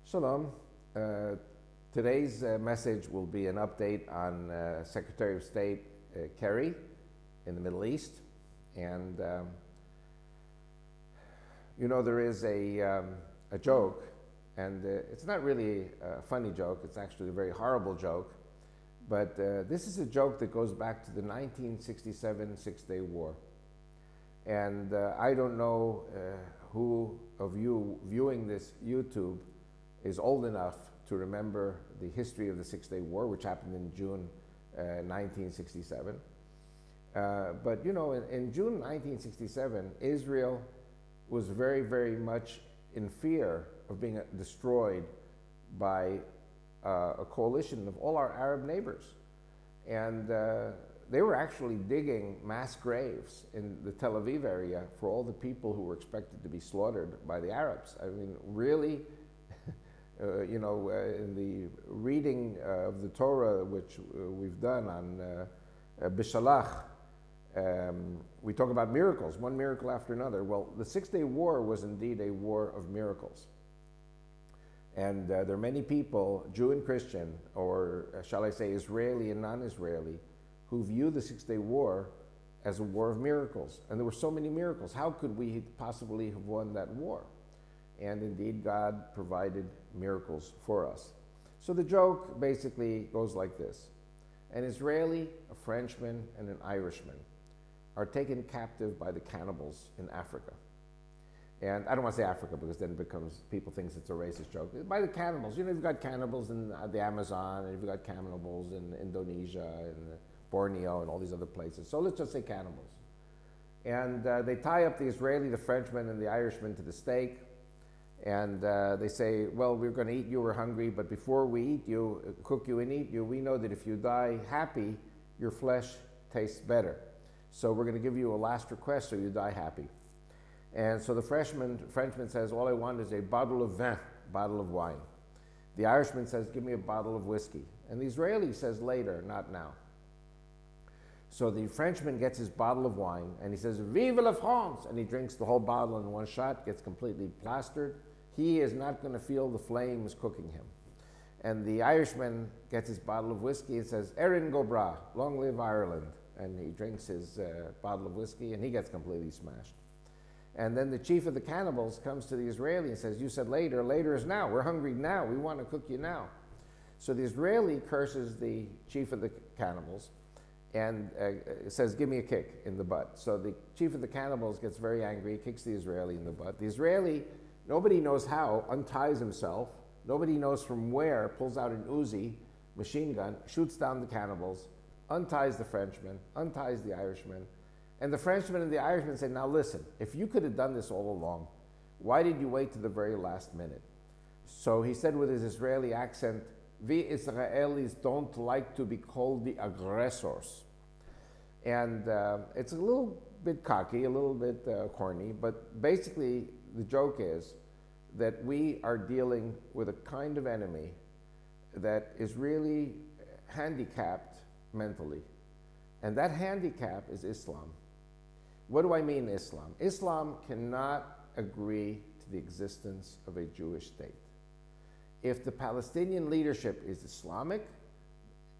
Shalom. Today's message will be an update on Secretary of State Kerry in the Middle East. And there is a joke, and it's not really a funny joke, it's actually a very horrible joke. But this is a joke that goes back to the 1967 Six-Day War. And I don't know who of you viewing this YouTube is old enough to remember the history of the Six-Day War, which happened in June 1967. But in June 1967, Israel was very, very much in fear of being destroyed by a coalition of all our Arab neighbors. And they were actually digging mass graves in the Tel Aviv area for all the people who were expected to be slaughtered by the Arabs. I mean, really, in the reading of the Torah, which we've done on Bishalach, we talk about miracles, one miracle after another. Well, the Six-Day War was indeed a war of miracles. And there are many people, Jew and Christian, or shall I say Israeli and non-Israeli, who view the Six-Day War as a war of miracles. And there were so many miracles. How could we possibly have won that war? And indeed, God provided miracles for us. So the joke basically goes like this. An Israeli, a Frenchman, and an Irishman are taken captive by the cannibals in Africa. And I don't want to say Africa because then it becomes, people think it's a racist joke. By the cannibals, you've got cannibals in the Amazon, and you've got cannibals in Indonesia, and Borneo, and all these other places. So let's just say cannibals. And they tie up the Israeli, the Frenchman, and the Irishman to the stake. And they say, well, we're going to eat you, we're hungry, but before we eat you, cook you and eat you, we know that if you die happy, your flesh tastes better. So we're going to give you a last request so you die happy. And so the Frenchman says, all I want is a bottle of vin, bottle of wine. The Irishman says, give me a bottle of whiskey. And the Israeli says later, not now. So the Frenchman gets his bottle of wine and he says, Vive la France! And he drinks the whole bottle in one shot, gets completely plastered. He is not going to feel the flames cooking him. And the Irishman gets his bottle of whiskey and says, Erin go bra, long live Ireland. And he drinks his bottle of whiskey and he gets completely smashed. And then the chief of the cannibals comes to the Israeli and says, you said later, later is now. We're hungry now. We want to cook you now. So the Israeli curses the chief of the cannibals and says, give me a kick in the butt. So the chief of the cannibals gets very angry, kicks the Israeli in the butt. The Israeli, nobody knows how, unties himself. Nobody knows from where, pulls out an Uzi, machine gun, shoots down the cannibals, unties the Frenchman, unties the Irishman. And the Frenchman and the Irishman say, now listen, if you could have done this all along, why did you wait to the very last minute? So he said with his Israeli accent, we Israelis don't like to be called the aggressors. And it's a little bit cocky, a little bit corny, but basically the joke is that we are dealing with a kind of enemy that is really handicapped mentally. And that handicap is Islam. What do I mean Islam? Islam cannot agree to the existence of a Jewish state. If the Palestinian leadership is Islamic,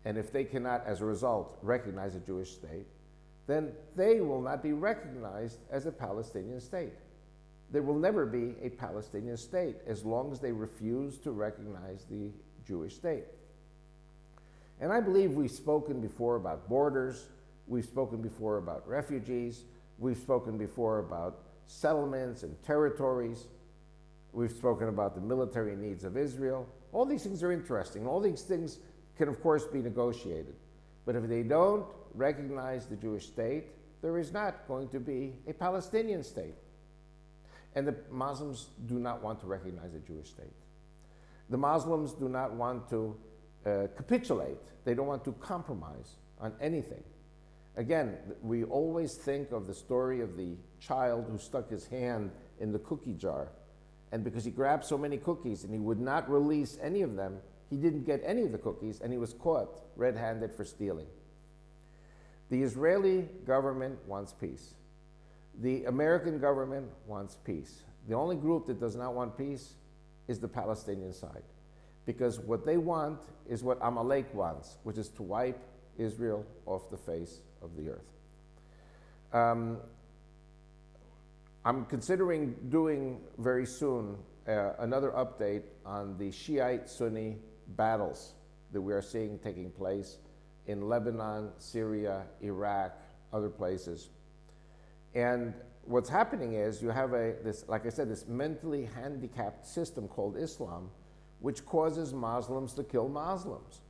and if they cannot, as a result, recognize a Jewish state, then they will not be recognized as a Palestinian state. There will never be a Palestinian state as long as they refuse to recognize the Jewish state. And I believe we've spoken before about borders, we've spoken before about refugees, we've spoken before about settlements and territories. We've spoken about the military needs of Israel. All these things are interesting. All these things can, of course, be negotiated. But if they don't recognize the Jewish state, there is not going to be a Palestinian state. And the Muslims do not want to recognize a Jewish state. The Muslims do not want to capitulate. They don't want to compromise on anything. Again, we always think of the story of the child who stuck his hand in the cookie jar. And because he grabbed so many cookies and he would not release any of them, he didn't get any of the cookies and he was caught red-handed for stealing. The Israeli government wants peace. The American government wants peace. The only group that does not want peace is the Palestinian side. Because what they want is what Amalek wants, which is to wipe Israel off the face of the earth. I'm considering doing very soon another update on the Shiite-Sunni battles that we are seeing taking place in Lebanon, Syria, Iraq, other places. And what's happening is you have this, like I said, this mentally handicapped system called Islam, which causes Muslims to kill Muslims.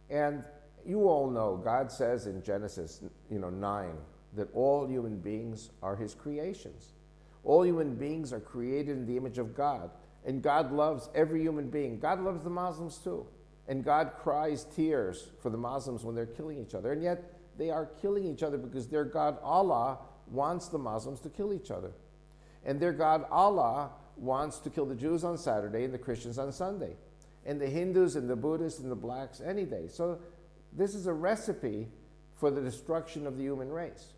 And you all know, God says in Genesis 9, that all human beings are his creations. All human beings are created in the image of God. And God loves every human being. God loves the Muslims too. And God cries tears for the Muslims when they're killing each other. And yet they are killing each other because their God Allah wants the Muslims to kill each other. And their God Allah wants to kill the Jews on Saturday and the Christians on Sunday. And the Hindus and the Buddhists and the blacks any day. So this is a recipe for the destruction of the human race.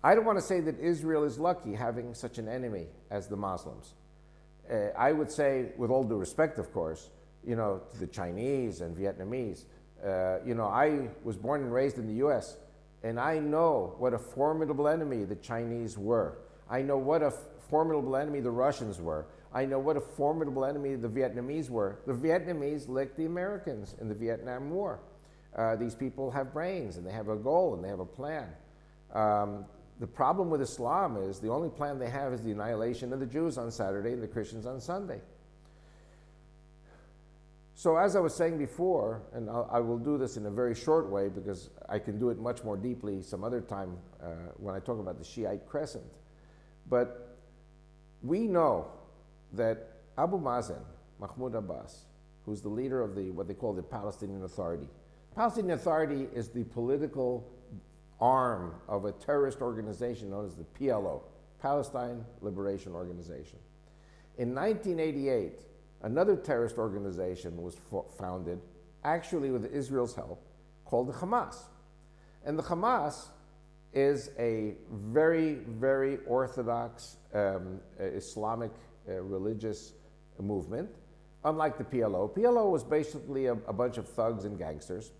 I don't want to say that Israel is lucky having such an enemy as the Muslims. I would say, with all due respect, of course, to the Chinese and Vietnamese, I was born and raised in the US, and I know what a formidable enemy the Chinese were. I know what a formidable enemy the Russians were. I know what a formidable enemy the Vietnamese were. The Vietnamese licked the Americans in the Vietnam War. These people have brains, and they have a goal, and they have a plan. The problem with Islam is the only plan they have is the annihilation of the Jews on Saturday and the Christians on Sunday. So as I was saying before, and I will do this in a very short way because I can do it much more deeply some other time when I talk about the Shiite crescent. But we know that Abu Mazen, Mahmoud Abbas, who's the leader of what they call the Palestinian Authority. Palestinian Authority is the political arm of a terrorist organization known as the PLO, Palestine Liberation Organization. In 1988, another terrorist organization was founded, actually with Israel's help, called the Hamas. And the Hamas is a very, very orthodox Islamic religious movement, unlike the PLO. PLO was basically a bunch of thugs and gangsters.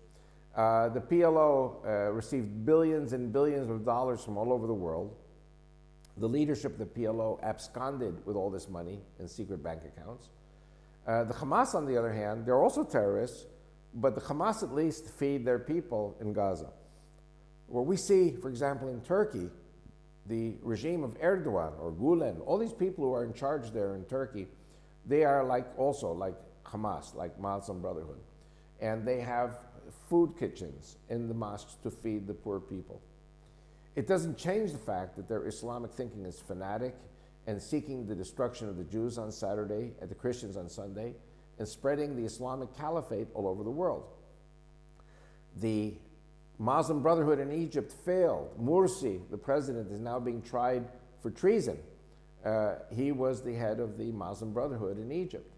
The PLO received billions and billions of dollars from all over the world. The leadership of the PLO absconded with all this money in secret bank accounts. The Hamas, on the other hand, they're also terrorists, but the Hamas at least feed their people in Gaza. Where we see, for example, in Turkey, the regime of Erdogan or Gulen, all these people who are in charge there in Turkey, they are also like Hamas, like Muslim Brotherhood. And they have food kitchens in the mosques to feed the poor people. It doesn't change the fact that their Islamic thinking is fanatic and seeking the destruction of the Jews on Saturday and the Christians on Sunday and spreading the Islamic caliphate all over the world. The Muslim Brotherhood in Egypt failed. Morsi, the president, is now being tried for treason. He was the head of the Muslim Brotherhood in Egypt.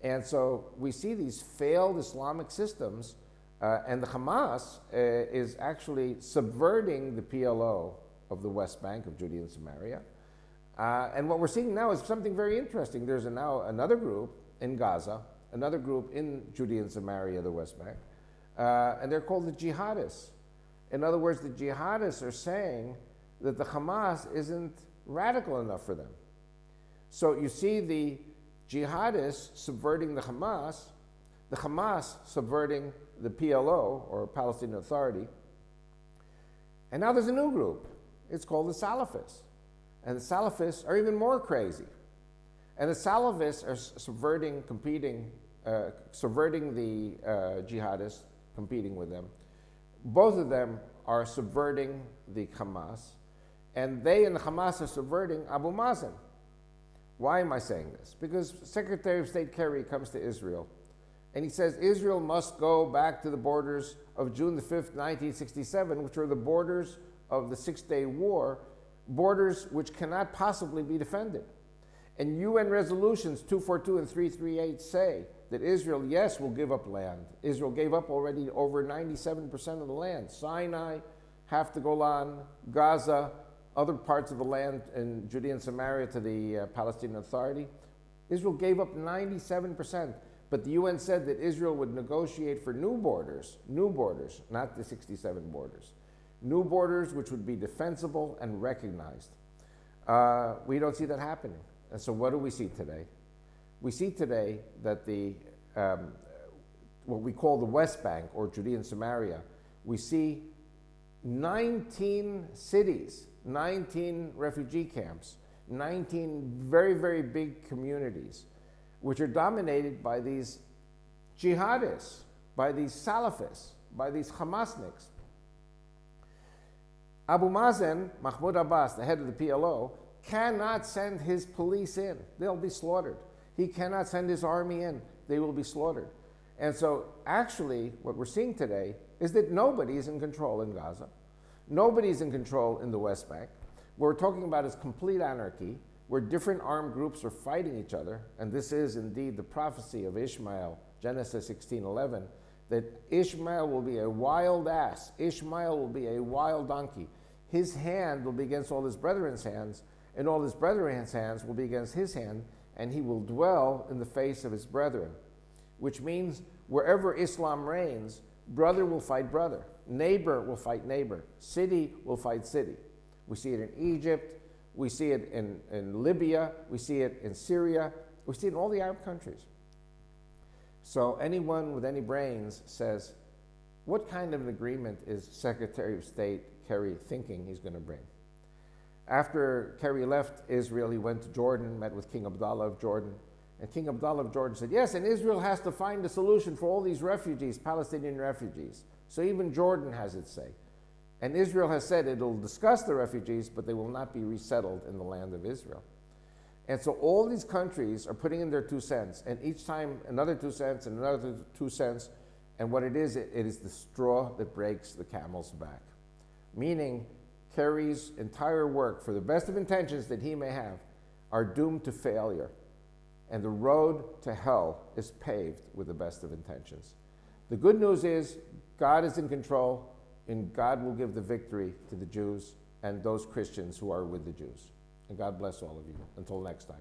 And so we see these failed Islamic systems, and the Hamas is actually subverting the PLO of the West Bank of Judea and Samaria. And what we're seeing now is something very interesting. There's now another group in Gaza, another group in Judea and Samaria, the West Bank, and they're called the jihadists. In other words, the jihadists are saying that the Hamas isn't radical enough for them. So you see the jihadists subverting the Hamas subverting the PLO, or Palestinian Authority, and now there's a new group. It's called the Salafists. And the Salafists are even more crazy. And the Salafists are subverting the jihadists, competing with them. Both of them are subverting the Hamas, and they and the Hamas are subverting Abu Mazen. Why am I saying this? Because Secretary of State Kerry comes to Israel, and he says Israel must go back to the borders of June the 5th, 1967, which were the borders of the Six-Day War, borders which cannot possibly be defended. And UN resolutions 242 and 338 say that Israel, yes, will give up land. Israel gave up already over 97% of the land. Sinai, half the Golan, Gaza, other parts of the land in Judea and Samaria to the Palestinian Authority. Israel gave up 97%, but the UN said that Israel would negotiate for new borders, not the 67 borders. New borders which would be defensible and recognized. We don't see that happening. And so what do we see today? We see today that what we call the West Bank, or Judea and Samaria, we see 19 cities, 19 refugee camps, 19 very, very big communities, which are dominated by these jihadists, by these Salafists, by these Hamasniks. Abu Mazen, Mahmoud Abbas, the head of the PLO, cannot send his police in. They'll be slaughtered. He cannot send his army in. They will be slaughtered. And so actually what we're seeing today is that nobody is in control in Gaza. Nobody's in control in the West Bank. What we're talking about is complete anarchy, where different armed groups are fighting each other. And this is indeed the prophecy of Ishmael, Genesis 16:11, that Ishmael will be a wild ass. Ishmael will be a wild donkey. His hand will be against all his brethren's hands, and all his brethren's hands will be against his hand, and he will dwell in the face of his brethren. Which means wherever Islam reigns, brother will fight brother, neighbor will fight neighbor, city will fight city. We see it in Egypt, we see it in Libya, we see it in Syria, we see it in all the Arab countries. So anyone with any brains says, what kind of an agreement is Secretary of State Kerry thinking he's going to bring? After Kerry left Israel, he went to Jordan, met with King Abdullah of Jordan, and King Abdullah of Jordan said, yes, and Israel has to find a solution for all these refugees, Palestinian refugees. So even Jordan has its say. And Israel has said it'll discuss the refugees, but they will not be resettled in the land of Israel. And so all these countries are putting in their 2 cents, and each time another 2 cents and another 2 cents, and what it is the straw that breaks the camel's back. Meaning, Kerry's entire work, for the best of intentions that he may have, are doomed to failure. And the road to hell is paved with the best of intentions. The good news is God is in control, and God will give the victory to the Jews and those Christians who are with the Jews. And God bless all of you. Until next time.